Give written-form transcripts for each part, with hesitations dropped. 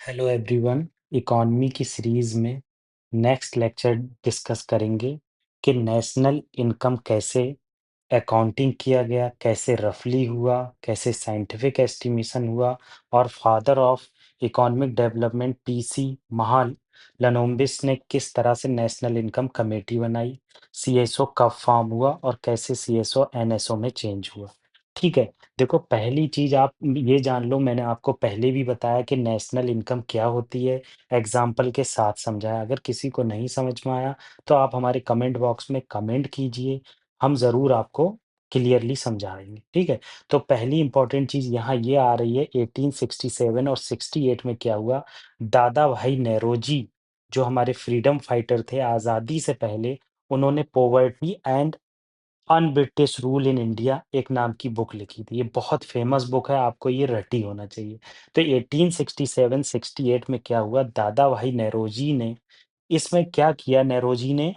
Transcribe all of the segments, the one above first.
Hello everyone. Economy की series में next lecture discuss करेंगे कि नेशनल इनकम कैसे अकाउंटिंग किया गया, कैसे रफली हुआ, कैसे साइंटिफिक एस्टिमेशन हुआ और father of economic development PC Mahalanobis ने किस तरह से नेशनल इनकम कमेटी बनाई, सीएसओ कब फॉर्म हुआ और कैसे सीएसओ एनएसओ में चेंज हुआ। ठीक है। देखो, पहली चीज आप ये जान लो, मैंने आपको पहले भी बताया कि नेशनल इनकम क्या होती है, एग्जाम्पल के साथ समझाया। अगर किसी को नहीं समझ में आया तो आप हमारे कमेंट बॉक्स में कमेंट कीजिए, हम ज़रूर आपको क्लियरली समझाएँगे, ठीक है? तो पहली इम्पोर्टेंट चीज़ यहाँ ये आ रही है, 1867 और 68 में क्या हुआ, दादा भाई नौरोजी, जो हमारे फ्रीडम फाइटर थे आज़ादी से पहले, उन्होंने poverty and British rule in India एक नाम की बुक लिखी थी। ये बहुत फेमस बुक है, आपको ये रटी होना चाहिए। तो 1867-68 में क्या हुआ, दादा भाई नौरोजी ने इसमें क्या किया, नौरोजी ने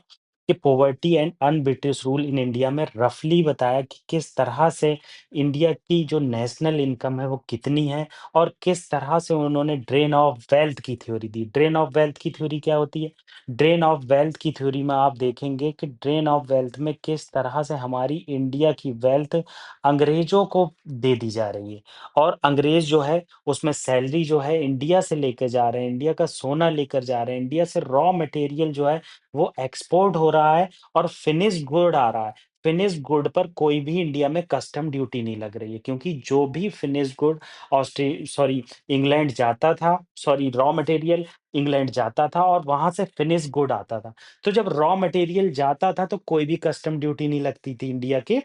कि poverty and British rule in India में रफली बताया कि किस तरह से इंडिया की जो नेशनल इनकम है वो कितनी है और किस तरह से उन्होंने ड्रेन ऑफ वेल्थ की theory the. Drain of wealth की थ्योरी क्या होती है? ड्रेन ऑफ वेल्थ की थ्योरी में आप देखेंगे कि ड्रेन ऑफ वेल्थ में किस तरह से हमारी इंडिया की वेल्थ अंग्रेजों को दे दी जा रही है और अंग्रेज जो है उसमें सैलरी जो है इंडिया से लेकर जा रहे हैं, इंडिया का सोना लेकर जा रहे हैं, इंडिया से रॉ मटेरियल जो है वो एक्सपोर्ट हो रहा है और फिनिश्ड गुड आ रहा है। फिनिश्ड गुड पर कोई भी इंडिया में कस्टम ड्यूटी नहीं लग रही है, क्योंकि जो भी फिनिश्ड गुड इंग्लैंड जाता था, सॉरी, रॉ मटेरियल इंग्लैंड जाता था और वहां से फिनिश गुड आता था। तो जब रॉ मटेरियल जाता था तो कोई भी कस्टम ड्यूटी नहीं लगती थी इंडिया के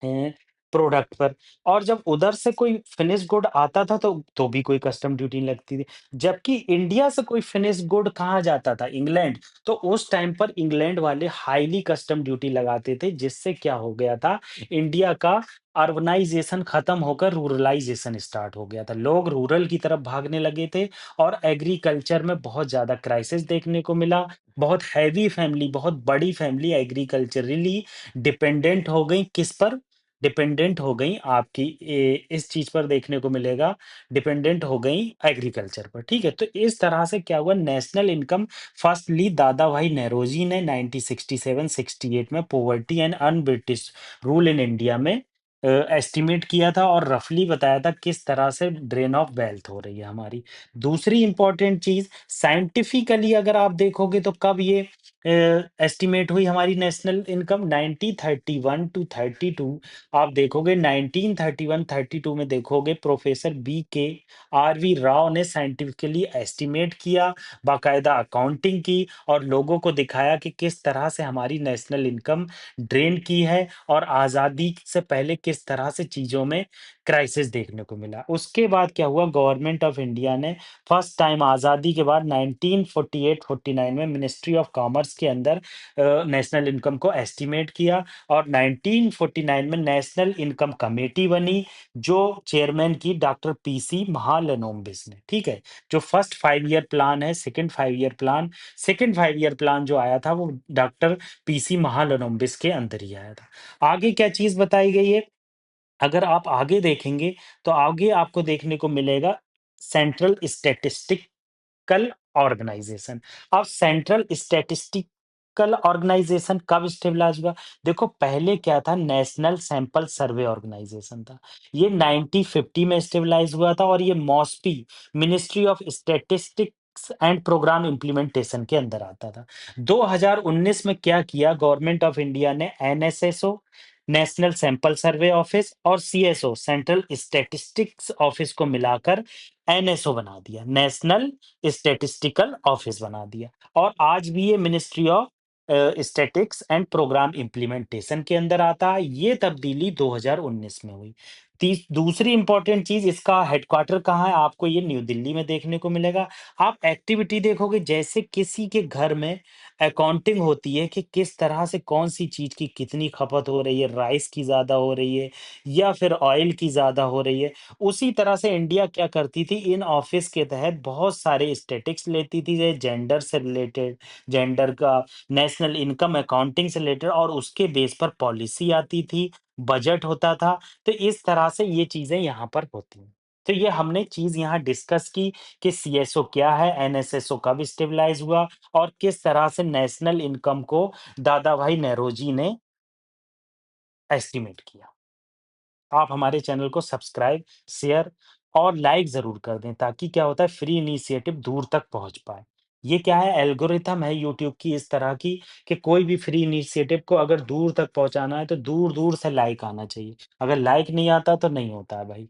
हैं, प्रोडक्ट पर। और जब उधर से कोई फिनिश गुड आता था तो भी कोई कस्टम ड्यूटी नहीं लगती थी। जबकि इंडिया से कोई फिनिश गुड कहाँ जाता था? इंग्लैंड। तो उस टाइम पर इंग्लैंड वाले हाईली कस्टम ड्यूटी लगाते थे, जिससे क्या हो गया था, इंडिया का अर्बनाइजेशन खत्म होकर रूरलाइजेशन स्टार्ट हो गया था। लोग रूरल की तरफ भागने लगे थे और एग्रीकल्चर में बहुत ज्यादा क्राइसिस देखने को मिला। बहुत हैवी फैमिली, बहुत बड़ी फैमिली एग्रीकल्चरली डिपेंडेंट हो गई, किस पर? डिपेंडेंट हो गई आपकी इस चीज पर देखने को मिलेगा, डिपेंडेंट हो गई एग्रीकल्चर पर। ठीक है, तो इस तरह से क्या हुआ, नेशनल इनकम फर्स्ट ली दादा भाई नेरोजी ने 1967-68 में poverty and un British rule in India में एस्टिमेट किया था और रफली बताया था किस तरह से ड्रेन ऑफ वेल्थ हो रही है हमारी। दूसरी इंपॉर्टेंट चीज, साइंटिफिकली अगर आप देखोगे तो कब ये एस्टिमेट हुई हमारी नेशनल इनकम, 1931 टू 32। आप देखोगे 1931-32 में देखोगे प्रोफेसर बी के आर वी राव ने साइंटिफिकली एस्टिमेट किया, बाकायदा अकाउंटिंग की और लोगों को दिखाया कि किस तरह से हमारी नेशनल इनकम ड्रेन की है और आज़ादी से पहले किस तरह से चीज़ों में क्राइसिस देखने को मिला। उसके बाद क्या हुआ, गवर्नमेंट ऑफ इंडिया ने फर्स्ट टाइम आज़ादी के बाद 1948-49 में मिनिस्ट्री ऑफ कॉमर्स के अंदर नेशनल इनकम को एस्टिमेट किया और 1949 में नेशनल इनकम कमेटी बनी, जो चेयरमैन की डॉक्टर पीसी महालनोबिस ने। ठीक है, जो फर्स्ट 5 ईयर प्लान है, सेकंड 5 ईयर प्लान जो आया था वो डॉक्टर पीसी महालनोबिस के अंदर ही आया था। आगे क्या चीज बताई गई है, अगर आप आगे देखेंगे तो आगे आपको देखने को मिलेगा सेंट्रल स्टैटिस्टिकल ऑर्गेनाइजेशन। अब सेंट्रल स्टैटिस्टिकल ऑर्गेनाइजेशन कब स्टेबलाइज हुआ? देखो, पहले क्या था, नेशनल सैंपल सर्वे ऑर्गेनाइजेशन था। ये 1950 में स्टेबलाइज हुआ था और ये MoSPI, ministry of statistics and programme implementation के अंदर आता था। 2019 में क्या किया, गवर्नमेंट ऑफ इंडिया ने NSSO, national sample survey office और सीएसओ, सेंट्रल स्टैटिस्टिक्स ऑफिस को मिलाकर एनएसओ बना दिया, नेशनल स्टैटिस्टिकल ऑफिस बना दिया। और आज भी ये ministry of statistics and programme implementation के अंदर आता है। ये तब्दीली 2019 में हुई। दूसरी इंपॉर्टेंट चीज, इसका हेडक्वार्टर कहाँ है? आपको ये न्यू दिल्ली में देखने को मिलेगा। आप एक्टिविटी देखोगे, जैसे किसी के घर में अकाउंटिंग होती है कि किस तरह से कौन सी चीज की कितनी खपत हो रही है, राइस की ज्यादा हो रही है या फिर ऑयल की ज्यादा हो रही है, उसी तरह से इंडिया क्या करती थी, इन ऑफिस के तहत बहुत सारे स्टैटिक्स लेती थी, जैसे जेंडर से रिलेटेड, जेंडर का, नेशनल इनकम अकाउंटिंग से रिलेटेड, और उसके बेस पर पॉलिसी आती थी, बजट होता था। तो इस तरह से ये चीजें यहाँ पर होती हैं। तो ये हमने चीज़ यहाँ डिस्कस की कि सीएसओ क्या है, एनएसएसओ कब स्टेबलाइज़ हुआ और किस तरह से नेशनल इनकम को दादाभाई नौरोजी ने एस्टीमेट किया। आप हमारे चैनल को सब्सक्राइब, शेयर और लाइक ज़रूर कर दें ताकि क्या होता है फ्री इनिशिएटिव दूर तक पहुँच पाए। ये क्या है एल्गोरिथम है यूट्यूब की इस तरह की कि कोई भी फ्री इनिशिएटिव को अगर दूर तक पहुँचाना है तो दूर-दूर से लाइक आना चाहिए। अगर लाइक नहीं आता तो नहीं होता है भाई।